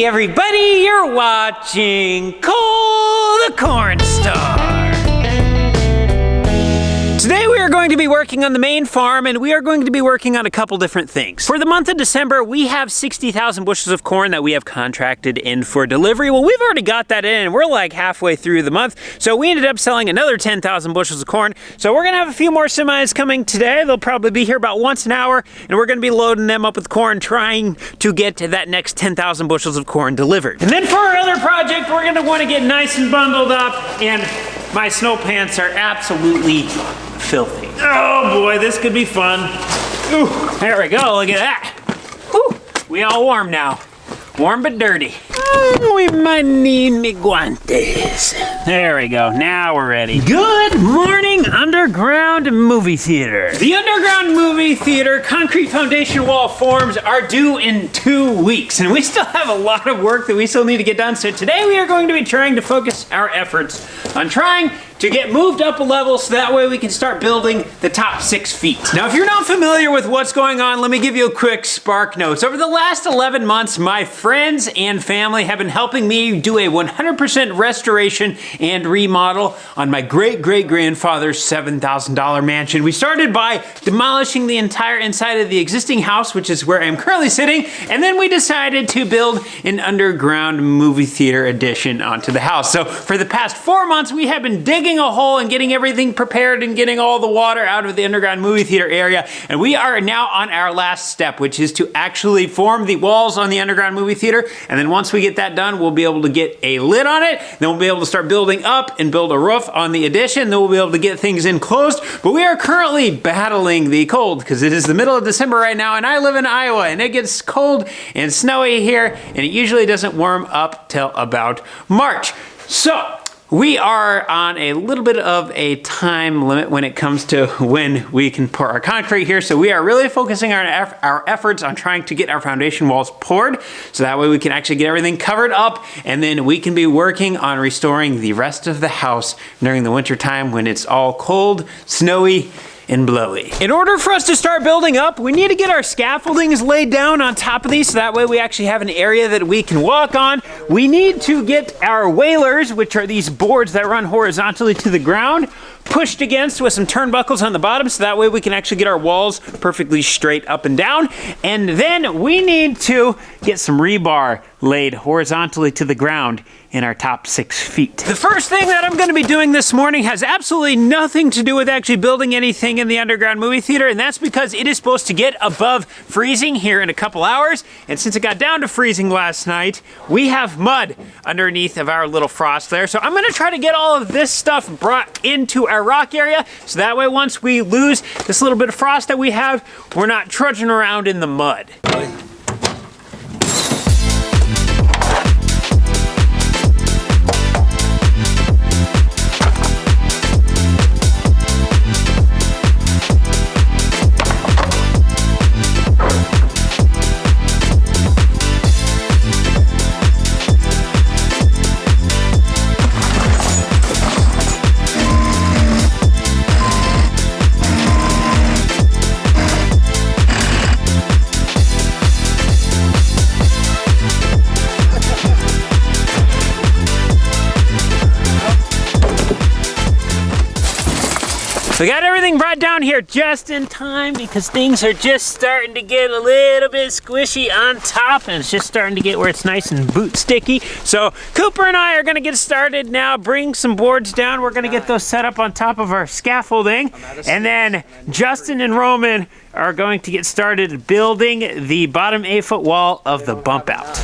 everybody, you're watching Cole the Corn Star. Today we are going to be working on the main farm, and we are going to be working on a couple different things. For the month of December, we have 60,000 bushels of corn that we have contracted in for delivery. Well, we've already got that in, and we're like halfway through the month, so we ended up selling another 10,000 bushels of corn. So we're gonna have a few more semis coming today. They'll probably be here about once an hour, and we're gonna be loading them up with corn, trying to get to that next 10,000 bushels of corn delivered. And then for our other project, we're gonna wanna get nice and bundled up, and my snow pants are absolutely filthy. Oh boy, this could be fun. Ooh, there we go, look at that. Whew, we all warm now. Warm but dirty. We might need me guantes. There we go, now we're ready. Good morning, Underground Movie Theater. The Underground Movie Theater concrete foundation wall forms are due in 2 weeks, and we still have a lot of work that we still need to get done. So today we are going to be trying to focus our efforts on trying to get moved up a level so that way we can start building the top 6 feet. Now, if you're not familiar with what's going on, let me give you a quick spark notes. Over the last 11 months, my friends and family have been helping me do a 100% restoration and remodel on my great-great-grandfather's $7,000 mansion. We started by demolishing the entire inside of the existing house, which is where I'm currently sitting, and then we decided to build an underground movie theater addition onto the house. So for the past 4 months, we have been digging a hole and getting everything prepared and getting all the water out of the underground movie theater area. And we are now on our last step, which is to actually form the walls on the underground movie theater. And then once we get that done, we'll be able to get a lid on it. Then we'll be able to start building up and build a roof on the addition. Then we'll be able to get things enclosed. But we are currently battling the cold because it is the middle of December right now, and I live in Iowa, and it gets cold and snowy here, and it usually doesn't warm up till about March. So we are on a little bit of a time limit when it comes to when we can pour our concrete here. So we are really focusing our efforts on trying to get our foundation walls poured, so that way we can actually get everything covered up, and then we can be working on restoring the rest of the house during the winter time when it's all cold, snowy, and blowy. In order for us to start building up, we need to get our scaffoldings laid down on top of these so that way we actually have an area that we can walk on. We need to get our wailers, which are these boards that run horizontally to the ground, pushed against with some turnbuckles on the bottom so that way we can actually get our walls perfectly straight up and down. And then we need to get some rebar laid horizontally to the ground in our top 6 feet. The first thing that I'm going to be doing this morning has absolutely nothing to do with actually building anything in the underground movie theater, and that's because it is supposed to get above freezing here in a couple hours, and since it got down to freezing last night, we have mud underneath of our little frost there. So I'm going to try to get all of this stuff brought into our rock area, so that way once we lose this little bit of frost that we have, we're not trudging around in the mud. We got everything brought down here just in time because things are just starting to get a little bit squishy on top, and it's just starting to get where it's nice and boot sticky. So Cooper and I are gonna get started now, bring some boards down. We're gonna get those set up on top of our scaffolding. And then Justin and Roman are going to get started building the bottom 8-foot wall of the bump out.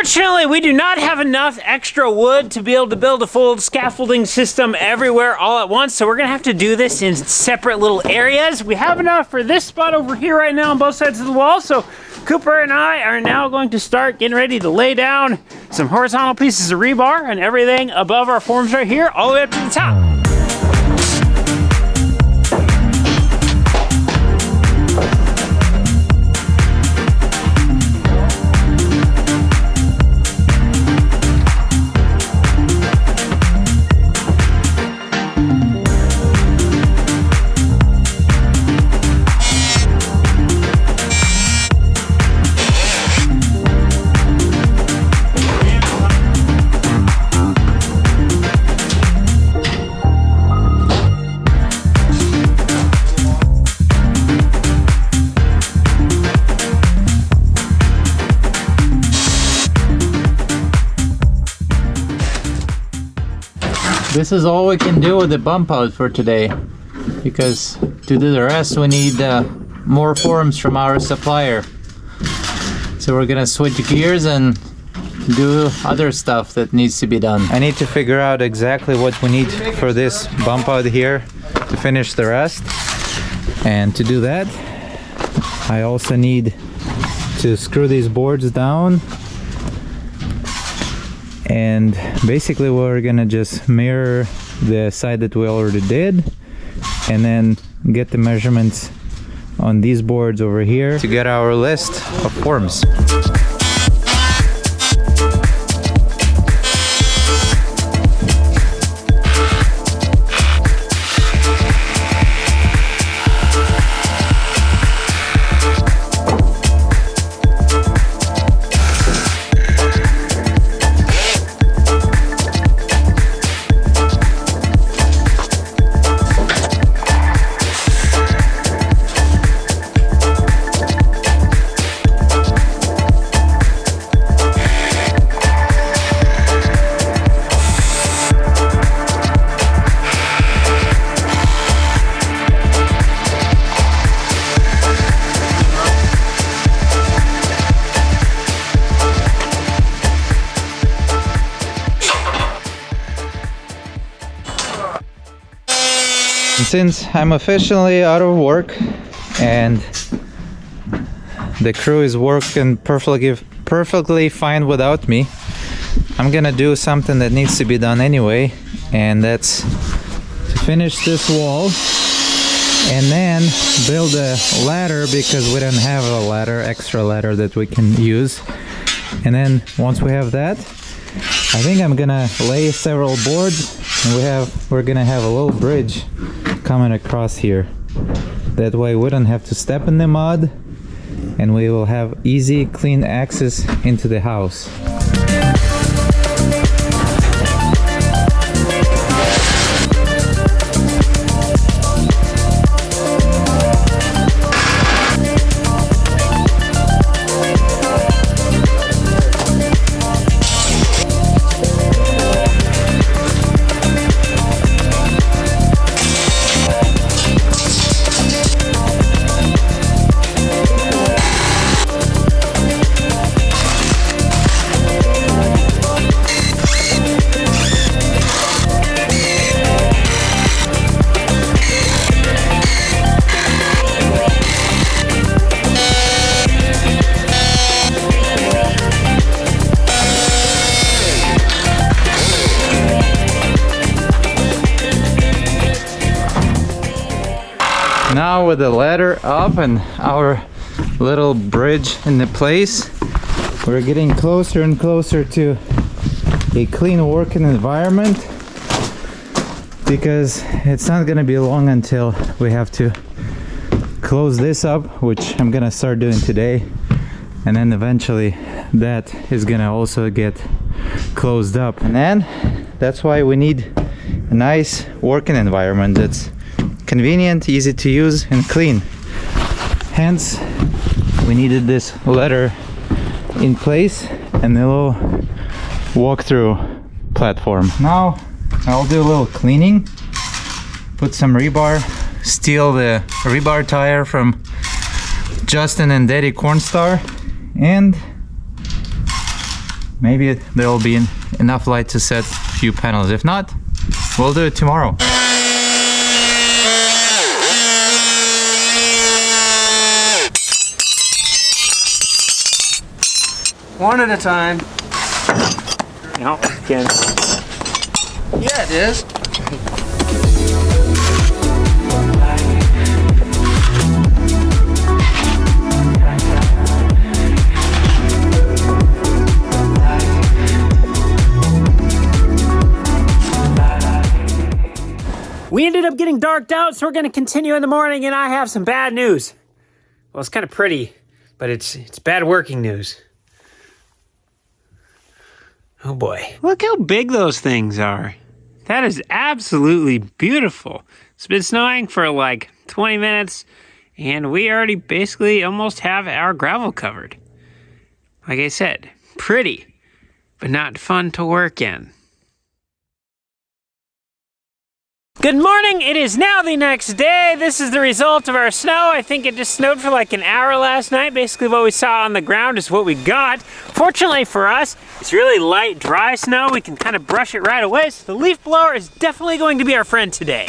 Unfortunately, we do not have enough extra wood to be able to build a full scaffolding system everywhere all at once, so we're gonna have to do this in separate little areas. We have enough for this spot over here right now on both sides of the wall, so Cooper and I are now going to start getting ready to lay down some horizontal pieces of rebar and everything above our forms right here, all the way up to the top. This is all we can do with the bump out for today, because to do the rest we need more forms from our supplier. So we're gonna switch gears and do other stuff that needs to be done. I need to figure out exactly what we need for this bump out here to finish the rest. And to do that, I also need to screw these boards down. And basically we're gonna just mirror the side that we already did and then get the measurements on these boards over here to get our list of forms. Since I'm officially out of work and the crew is working perfectly fine without me, I'm gonna do something that needs to be done anyway, and that's to finish this wall and then build a ladder, because we don't have a ladder, extra ladder that we can use. And then once we have that, I think I'm gonna lay several boards, and we're gonna have a little bridge coming across here. That way we don't have to step in the mud, and we will have easy, clean access into the house. Now with the ladder up and our little bridge in the place, we're getting closer and closer to a clean working environment, because it's not going to be long until we have to close this up, which I'm gonna start doing today, and then eventually that is gonna also get closed up. And then that's why we need a nice working environment that's convenient, easy to use and clean. Hence we needed this ladder in place and a little walk-through platform. Now I'll do a little cleaning, put some rebar, steal the rebar tire from Justin and Daddy Cornstar, and Maybe there will be enough light to set a few panels. If not, we'll do it tomorrow. One at a time. No, again. Yeah, it is. We ended up getting darked out, so we're gonna continue in the morning, and I have some bad news. Well, it's kind of pretty, but it's bad working news. Oh boy. Look how big those things are. That is absolutely beautiful. It's been snowing for like 20 minutes, and we already basically almost have our gravel covered. Like I said, pretty, but not fun to work in. Good morning, it is now the next day. This is the result of our snow. I think it just snowed for like an hour last night. Basically what we saw on the ground is what we got. Fortunately for us, it's really light, dry snow. We can kind of brush it right away. So the leaf blower is definitely going to be our friend today.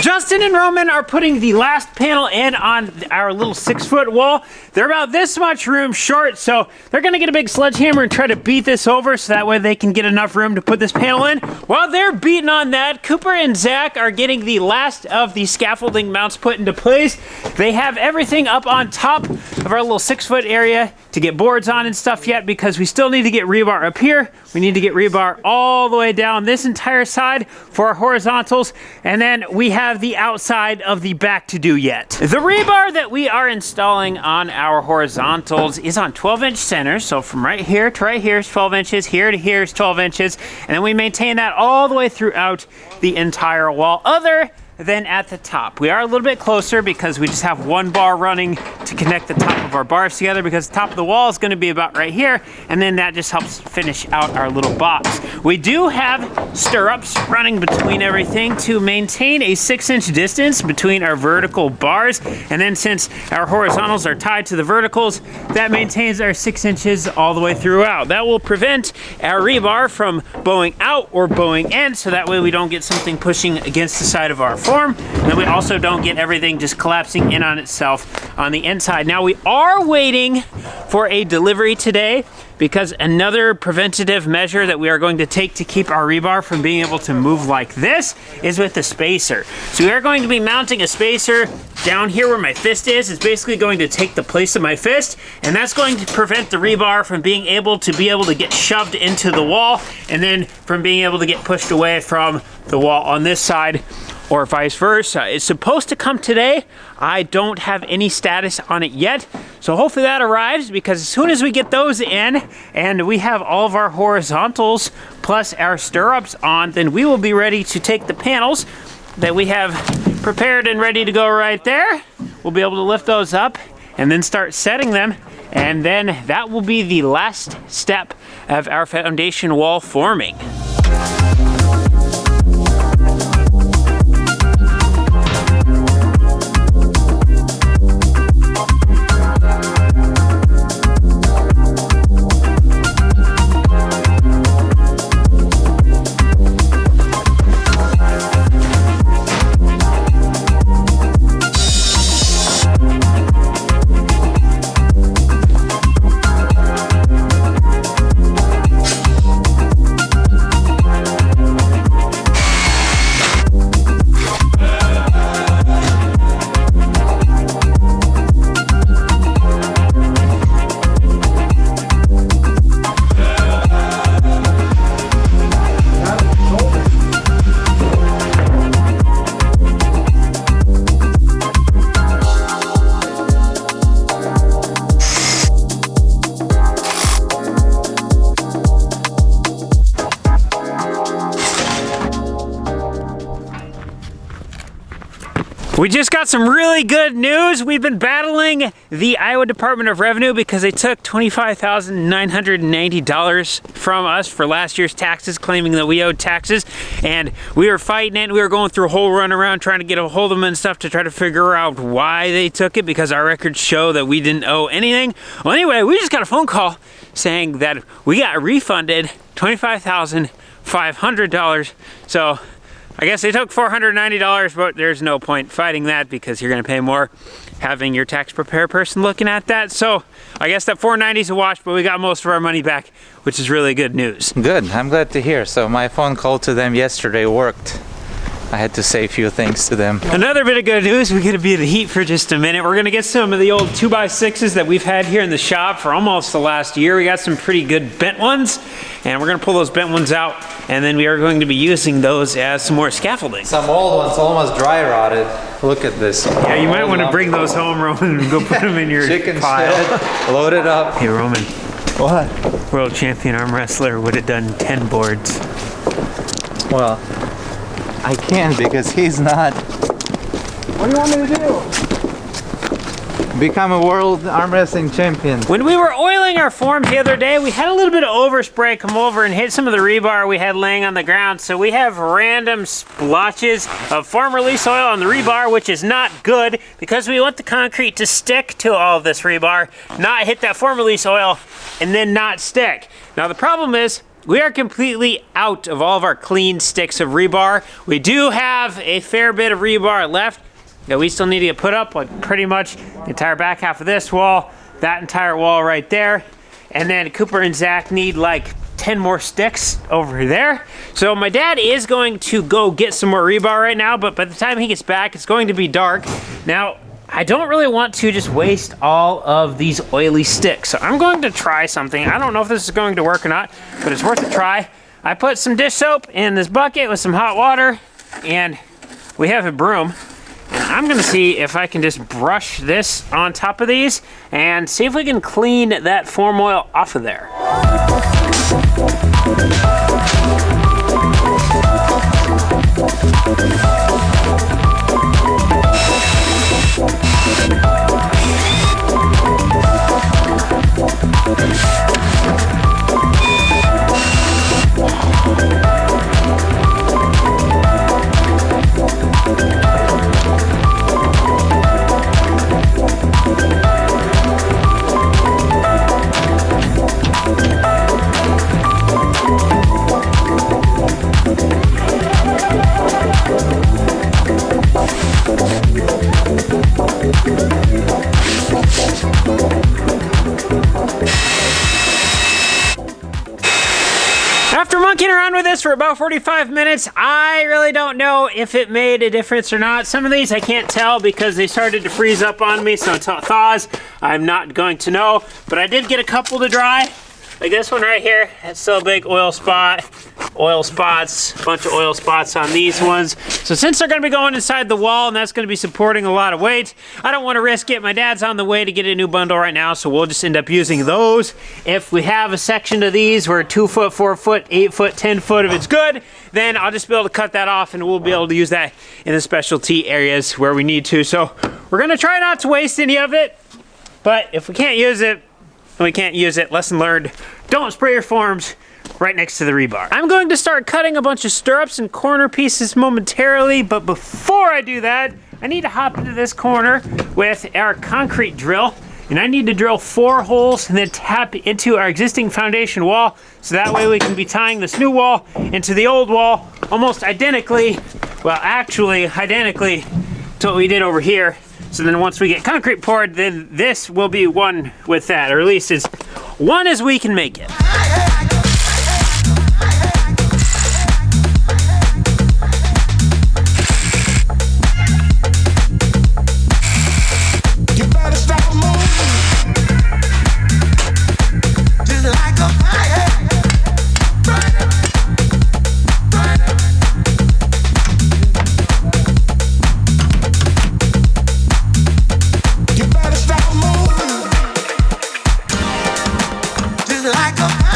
Justin and Roman are putting the last panel in on our little 6-foot wall. They're about this much room short, so they're gonna get a big sledgehammer and try to beat this over so that way they can get enough room to put this panel in. While they're beating on that, Cooper and Zach are getting the last of the scaffolding mounts put into place. They have everything up on top of our little 6-foot area to get boards on and stuff yet, because we still need to get rebar up here. We need to get rebar all the way down this entire side for our horizontals, and then we have the outside of the back to do yet. The rebar that we are installing on our horizontals is on 12-inch centers, so from right here to right here is 12 inches, here to here is 12 inches, and then we maintain that all the way throughout the entire wall, other than at the top. We are a little bit closer because we just have one bar running to connect the top of our bars together, because the top of the wall is going to be about right here, and then that just helps finish out our little box. We do have stirrups running between everything to maintain a 6-inch distance between our vertical bars, and then since our horizontals are tied to the verticals, that maintains our 6 inches all the way throughout. That will prevent our rebar from bowing out or bowing in, so that way we don't get something pushing against the side of our form, and then we also don't get everything just collapsing in on itself on the inside. Now we are waiting for a delivery today, because another preventative measure that we are going to take to keep our rebar from being able to move like this is with the spacer. So we are going to be mounting a spacer down here where my fist is. It's basically going to take the place of my fist, and that's going to prevent the rebar from being able to get shoved into the wall, and then from being able to get pushed away from the wall on this side, or vice versa. It's supposed to come today. I don't have any status on it yet, so hopefully that arrives, because as soon as we get those in and we have all of our horizontals plus our stirrups on, then we will be ready to take the panels that we have prepared and ready to go right there. We'll be able to lift those up and then start setting them, and then that will be the last step of our foundation wall forming. We just got some really good news. We've been battling the Iowa Department of Revenue because they took $25,990 from us for last year's taxes, claiming that we owed taxes. And we were fighting it. We were going through a whole runaround trying to get a hold of them and stuff to try to figure out why they took it, because our records show that we didn't owe anything. Well, anyway, we just got a phone call saying that we got refunded $25,500. So I guess they took $490, but there's no point fighting that because you're gonna pay more having your tax preparer person looking at that. So I guess that $490 is a wash, but we got most of our money back, which is really good news. Good, I'm glad to hear. So my phone call to them yesterday worked. I had to say a few things to them. Another bit of good news, we're gonna be in the heat for just a minute. We're gonna get some of the old 2x6s that we've had here in the shop for almost the last year. We got some pretty good bent ones, and we're gonna pull those bent ones out, and then we are going to be using those as some more scaffolding. Some old ones almost dry rotted. Look at this. Yeah, you might wanna bring those home, Roman, and go put them in your chicken pile. shed, load it up. Hey, Roman. What? World champion arm wrestler would have done 10 boards. Well, I can't because he's not. What do you want me to do? Become a world arm wrestling champion. When we were oiling our forms the other day, we had a little bit of overspray come over and hit some of the rebar we had laying on the ground. So we have random splotches of form release oil on the rebar, which is not good because we want the concrete to stick to all of this rebar, not hit that form release oil and then not stick. Now the problem is, we are completely out of all of our clean sticks of rebar. We do have a fair bit of rebar left that we still need to get put up, like pretty much the entire back half of this wall, that entire wall right there. And then Cooper and Zach need like 10 more sticks over there. So my dad is going to go get some more rebar right now, but by the time he gets back, it's going to be dark. Now, I don't really want to just waste all of these oily sticks. So I'm going to try something. I don't know if this is going to work or not, but it's worth a try. I put some dish soap in this bucket with some hot water, and we have a broom. And I'm gonna see if I can just brush this on top of these and see if we can clean that form oil off of there. After monkeying around with this for about 45 minutes, I really don't know if it made a difference or not. Some of these I can't tell because they started to freeze up on me, so until it thaws, I'm not going to know. But I did get a couple to dry. Like this one right here, it's still a big oil spot. Oil spots, a bunch of oil spots on these ones. So since they're gonna be going inside the wall and that's gonna be supporting a lot of weight, I don't wanna risk it. My dad's on the way to get a new bundle right now, so we'll just end up using those. If we have a section of these where 2 foot, 4 foot, 8 foot, 10 foot, if it's good, then I'll just be able to cut that off and we'll be able to use that in the specialty areas where we need to. So we're gonna try not to waste any of it, but if we can't use it, we can't use it. Lesson learned, don't spray your forms right next to the rebar. I'm going to start cutting a bunch of stirrups and corner pieces momentarily, but before I do that, I need to hop into this corner with our concrete drill, and I need to drill 4 holes and then tap into our existing foundation wall, so that way we can be tying this new wall into the old wall almost identically, well actually identically to what we did over here. So then once we get concrete poured, then this will be one with that, or at least as one as we can make it. Like a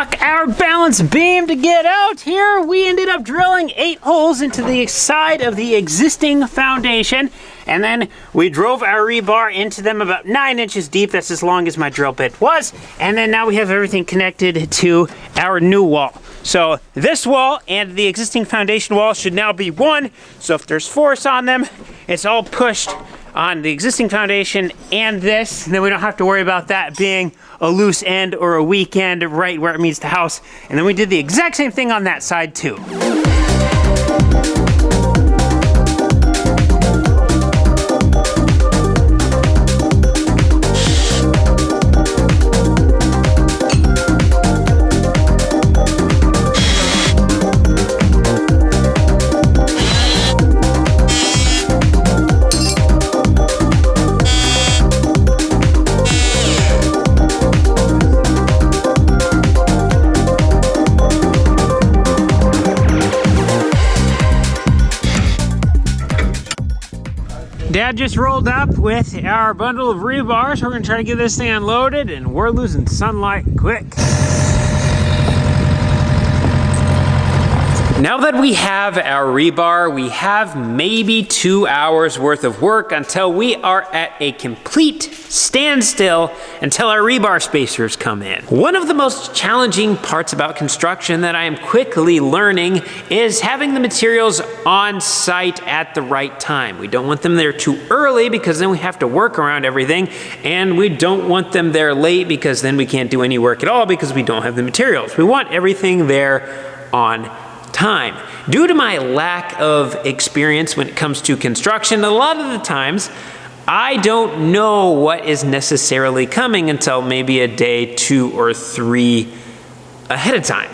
truck our balance beam to get out here. We ended up drilling 8 holes into the side of the existing foundation, and then we drove our rebar into them about 9 inches deep. That's as long as my drill bit was. And then now we have everything connected to our new wall. So this wall and the existing foundation wall should now be one. So if there's force on them, it's all pushed on the existing foundation and this, and then we don't have to worry about that being a loose end or a weak end right where it meets the house. And then we did the exact same thing on that side too. Dad just rolled up with our bundle of rebar, so we're gonna try to get this thing unloaded, and we're losing sunlight quick. Now that we have our rebar, we have maybe 2 hours worth of work until we are at a complete standstill until our rebar spacers come in. One of the most challenging parts about construction that I am quickly learning is having the materials on site at the right time. We don't want them there too early because then we have to work around everything, and we don't want them there late because then we can't do any work at all because we don't have the materials. We want everything there on time. Due to my lack of experience when it comes to construction, a lot of the times I don't know what is necessarily coming until maybe a day, 2 or 3 ahead of time.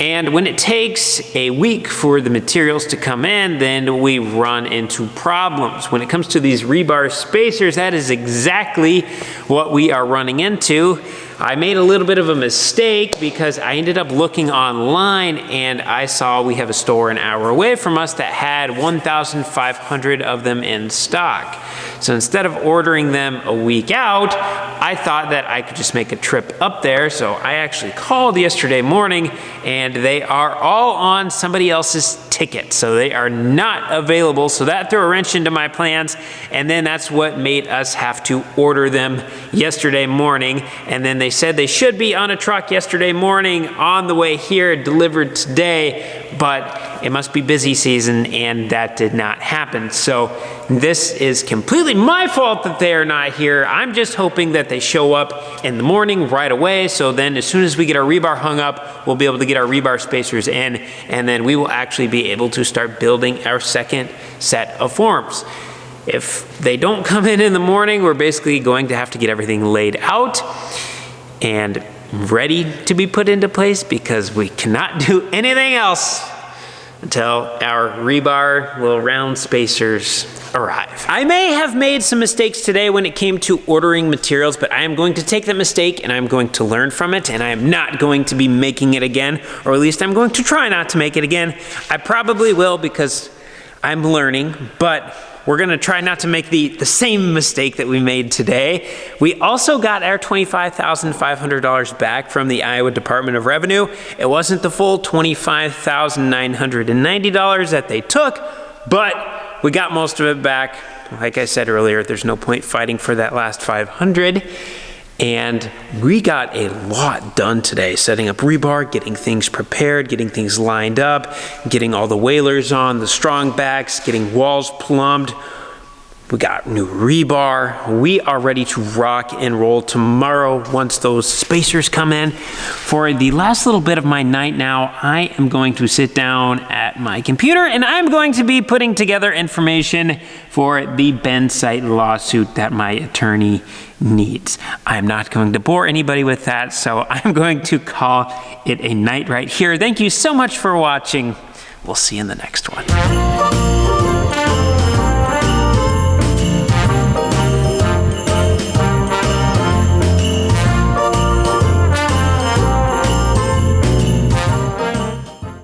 And when it takes a week for the materials to come in, then we run into problems. When it comes to these rebar spacers, that is exactly what we are running into. I made a little bit of a mistake because I ended up looking online and I saw we have a store an hour away from us that had 1,500 of them in stock. So instead of ordering them a week out, I thought that I could just make a trip up there. So I actually called yesterday morning and they are all on somebody else's ticket. So they are not available. So that threw a wrench into my plans. And then that's what made us have to order them yesterday morning. And then they said they should be on a truck yesterday morning on the way here, delivered today, but it must be busy season and that did not happen. So this is completely my fault that they are not here. I'm just hoping that they show up in the morning right away. So then as soon as we get our rebar hung up, we'll be able to get our rebar spacers in, and then we will actually be able to start building our second set of forms. If they don't come in the morning, we're basically going to have to get everything laid out and ready to be put into place because we cannot do anything else until our rebar little round spacers arrive. I may have made some mistakes today when it came to ordering materials, but I am going to take that mistake and I'm going to learn from it, and I am not going to be making it again, or at least I'm going to try not to make it again. I probably will because I'm learning, but we're gonna try not to make the same mistake that we made today. We also got our $25,500 back from the Iowa Department of Revenue. It wasn't the full $25,990 that they took, but we got most of it back. Like I said earlier, there's no point fighting for that last $500. And we got a lot done today, setting up rebar, getting things prepared, getting things lined up, getting all the wailers on, the strong backs, getting walls plumbed. We got new rebar. We are ready to rock and roll tomorrow once those spacers come in. For the last little bit of my night now, I am going to sit down at my computer and I'm going to be putting together information for the Bend site lawsuit that my attorney needs. I'm not going to bore anybody with that, so I'm going to call it a night right here. Thank you so much for watching. We'll see you in the next one.